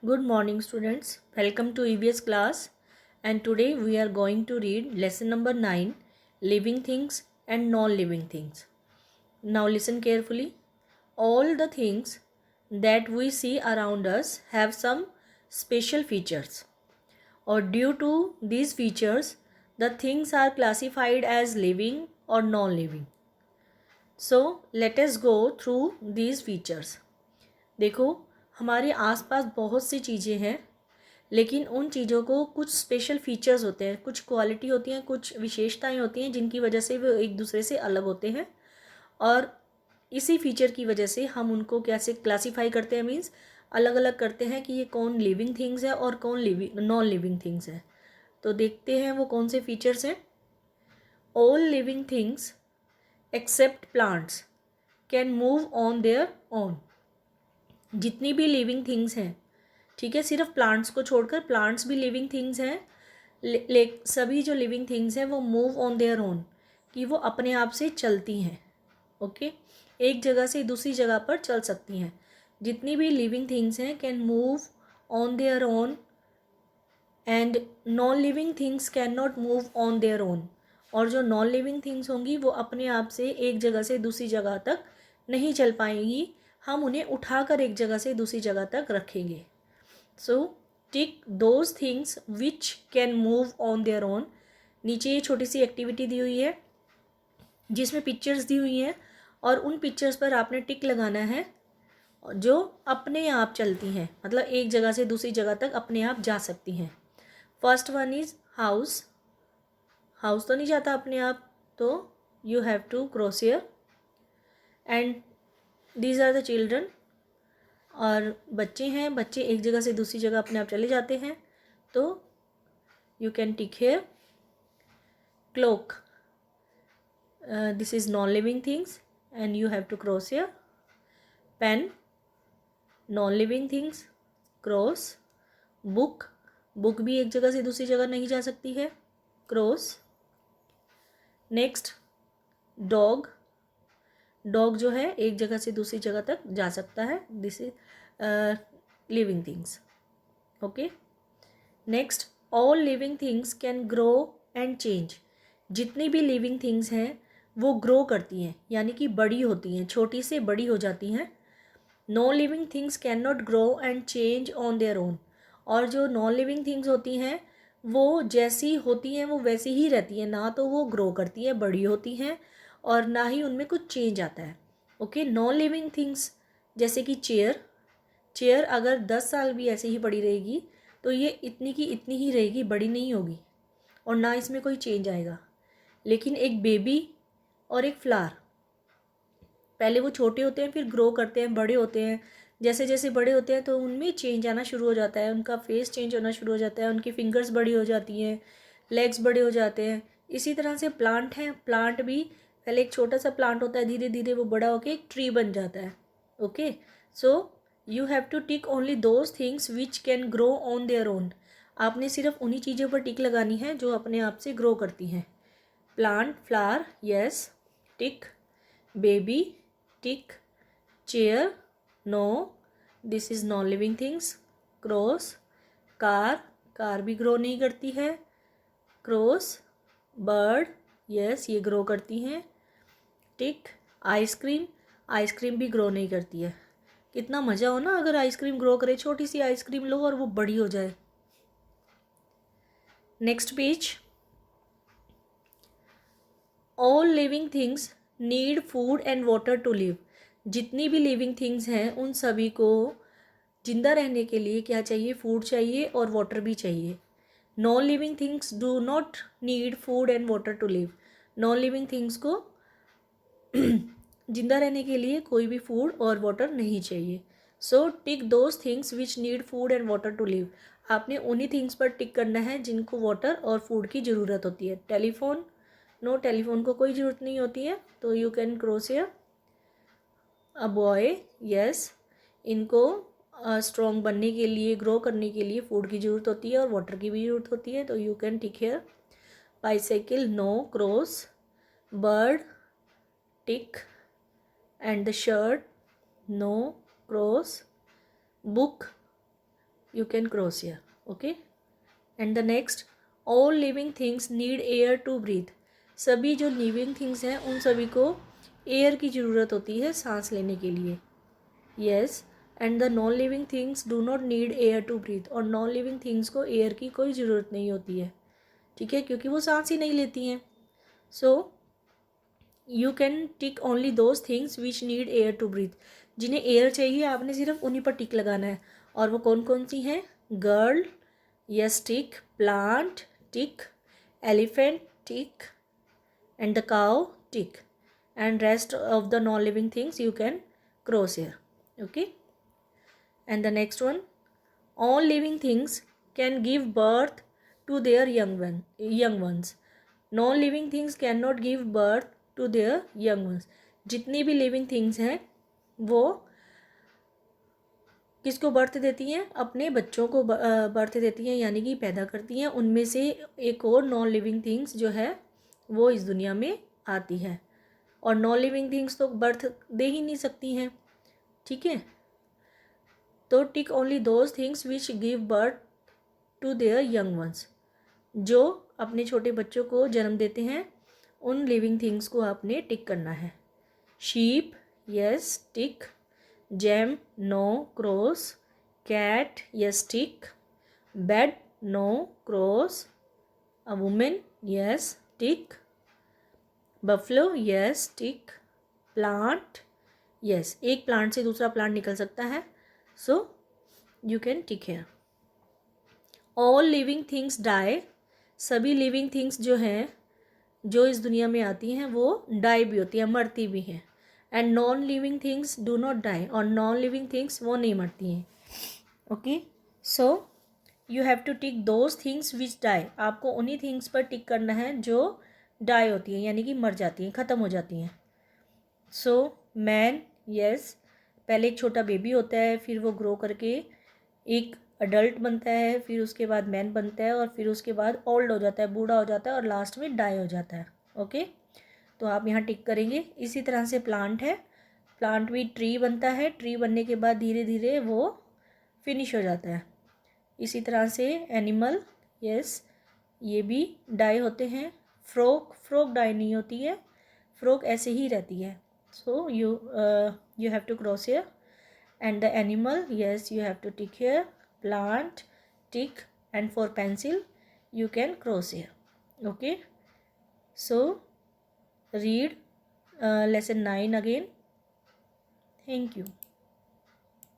Good morning students. Welcome to EBS class, and today we are going to read lesson number 9, living things and non-living things. Now listen carefully. All the things that we see around us have some special features, or due to these features the things are classified as living or non-living. So let us go through these features. देखो, हमारे आसपास बहुत सी चीज़ें हैं, लेकिन उन चीज़ों को कुछ स्पेशल फीचर्स होते हैं, कुछ क्वालिटी होती हैं, कुछ विशेषताएं होती हैं जिनकी वजह से वो एक दूसरे से अलग होते हैं। और इसी फीचर की वजह से हम उनको कैसे क्लासीफाई करते हैं, मीन्स अलग अलग करते हैं कि ये कौन लिविंग थिंग्स है और कौन नॉन लिविंग थिंग्स है। तो देखते हैं वो कौन से फीचर्स हैं। All living things except plants can move on their own. जितनी भी लिविंग थिंग्स हैं, ठीक है, सिर्फ प्लांट्स को छोड़कर, प्लांट्स भी लिविंग थिंग्स हैं, सभी जो लिविंग थिंग्स हैं वो मूव ऑन देयर ओन, कि वो अपने आप से चलती हैं। ओके, एक जगह से दूसरी जगह पर चल सकती हैं। जितनी भी लिविंग थिंग्स हैं can move on their own, and non living things can not move on their own. और जो नॉन लिविंग थिंग्स होंगी वो अपने आप से एक जगह से दूसरी जगह तक नहीं चल पाएंगी, हम उन्हें उठाकर एक जगह से दूसरी जगह तक रखेंगे। So tick those things which can move on their own. नीचे ये छोटी सी एक्टिविटी दी हुई है जिसमें पिक्चर्स दी हुई हैं, और उन पिक्चर्स पर आपने टिक लगाना है जो अपने आप चलती हैं, मतलब एक जगह से दूसरी जगह तक अपने आप जा सकती हैं। First one is house. House तो नहीं जाता अपने आप, तो you have to cross here. And these are the children, और बच्चे हैं, बच्चे एक जगह से दूसरी जगह अपने आप चले जाते हैं, तो you can tick here. Clock, this is non living things and you have to cross here. Pen, non living things, cross. Book, book भी एक जगह से दूसरी जगह नहीं जा सकती है, क्रॉस। नेक्स्ट, डॉग, डॉग जो है एक जगह से दूसरी जगह तक जा सकता है, this is living things. Okay, next, all living things can grow and change. जितनी भी लिविंग थिंग्स हैं वो ग्रो करती हैं, यानी कि बड़ी होती हैं, छोटी से बड़ी हो जाती हैं। Non living things can not grow and change on their own. और जो नॉन लिविंग थिंग्स होती हैं वो जैसी होती हैं वो वैसी ही रहती हैं, ना तो वो ग्रो करती हैं, बड़ी होती हैं, और ना ही उनमें कुछ चेंज आता है। ओके, नॉन लिविंग थिंग्स जैसे कि चेयर, चेयर अगर 10 साल भी ऐसे ही पड़ी रहेगी तो ये इतनी की इतनी ही रहेगी, बड़ी नहीं होगी, और ना इसमें कोई चेंज आएगा। लेकिन एक बेबी और एक फ्लावर, पहले वो छोटे होते हैं, फिर ग्रो करते हैं, बड़े होते हैं। जैसे जैसे बड़े होते हैं तो उनमें चेंज आना शुरू हो जाता है, उनका फेस चेंज होना शुरू हो जाता है, उनकी फिंगर्स बड़ी हो जाती हैं, लेग्स बड़े हो जाते हैं। इसी तरह से प्लांट हैं, प्लांट भी पहले एक छोटा सा प्लांट होता है, धीरे धीरे वो बड़ा होकर एक ट्री बन जाता है। Okay, so you have to tick only those things which can grow on their own. आपने सिर्फ उन्हीं चीज़ों पर टिक लगानी है जो अपने आप से ग्रो करती हैं। Plant, flower, yes, tick. Baby, tick. Chair, no, this is non living things, cross. Car, car भी ग्रो नहीं करती है, क्रॉस। बर्ड, यस, ये ग्रो करती हैं, टिक। आइसक्रीम, आइसक्रीम भी ग्रो नहीं करती है। कितना मज़ा हो ना अगर आइसक्रीम ग्रो करे, छोटी सी आइसक्रीम लो और वो बड़ी हो जाए। Next page. All living things need food and water to live. जितनी भी लिविंग थिंग्स हैं उन सभी को जिंदा रहने के लिए क्या चाहिए, फूड चाहिए और वाटर भी चाहिए। Non living things do not need food and water to live. Non living things को जिंदा रहने के लिए कोई भी फूड और वाटर नहीं चाहिए। So tick those things which need food and water to live. आपने उन्हीं थिंग्स पर टिक करना है जिनको वाटर और फूड की ज़रूरत होती है। टेलीफोन, नो, टेलीफोन को कोई ज़रूरत नहीं होती है, तो you can cross here. A boy, yes, इनको स्ट्रॉन्ग बनने के लिए, ग्रो करने के लिए फूड की ज़रूरत होती है और वाटर की भी ज़रूरत होती है, तो you can tick here. Bicycle, no, cross. Bird, tick. And the shirt, no, cross. Book, you can cross here. Okay. And the next, all living things need air to breathe. सभी जो living things हैं उन सभी को air की ज़रूरत होती है सांस लेने के लिए. Yes. And the non living things do not need air to breathe. और नॉन लिविंग थिंग्स को एयर की कोई ज़रूरत नहीं होती है. ठीक है, क्योंकि वो सांस ही नहीं लेती हैं. So you can tick only those things which need air to breathe. जिन्हें एयर चाहिए आपने सिर्फ उन्हीं पर टिक लगाना है. और वो कौन कौन सी हैं? Girl, yes tick. Plant tick. Elephant tick. And the cow tick. And rest of the non living things you can cross here. Okay. And the next one, all living things can give birth to their young ones. Non living things cannot give birth to their young ones. जितनी भी living things हैं वो किसको birth देती हैं? अपने बच्चों को बर्थ देती हैं, यानी कि पैदा करती हैं. उनमें से एक और नॉन लिविंग थिंग्स जो है वो इस दुनिया में आती है. और नॉन लिविंग थिंग्स तो बर्थ दे ही नहीं सकती हैं. ठीक है, तो tick only those things which give birth to their young ones. जो अपने छोटे बच्चों को जन्म देते हैं उन लिविंग थिंग्स को आपने टिक करना है. Sheep, yes tick. Jam, no cross. Cat, yes tick. Bed, no cross. A women, yes tick. Buffalo, yes tick. Plant, yes. एक प्लांट से दूसरा प्लांट निकल सकता है. So you can tick here. All living things die. सभी living things जो हैं जो इस दुनिया में आती हैं वो डाई भी होती हैं, मरती भी हैं. And non living things do not die. और नॉन लिविंग थिंग्स वो नहीं मरती हैं. Okay. So you have to tick those things which die. आपको उन्हीं थिंग्स पर टिक करना है जो डाई होती हैं, यानी कि मर जाती हैं, ख़त्म हो जाती हैं. So man, yes. पहले एक छोटा बेबी होता है, फिर वो ग्रो करके एक अडल्ट बनता है, फिर उसके बाद मैन बनता है, और फिर उसके बाद ओल्ड हो जाता है, बूढ़ा हो जाता है, और लास्ट में डाई हो जाता है. ओके. तो आप यहाँ टिक करेंगे. इसी तरह से प्लांट है. प्लांट भी ट्री बनता है. ट्री बनने के बाद धीरे धीरे वो फिनिश हो जाता है. इसी तरह से एनिमल, यस, ये भी डाई होते हैं. फ्रॉग डाई नहीं होती है. फ्रॉग ऐसे ही रहती है. So you have to cross here. And the animal, yes, you have to tick here. Plant, tick. And for pencil you can cross here. Okay. So read lesson 9 again. Thank you.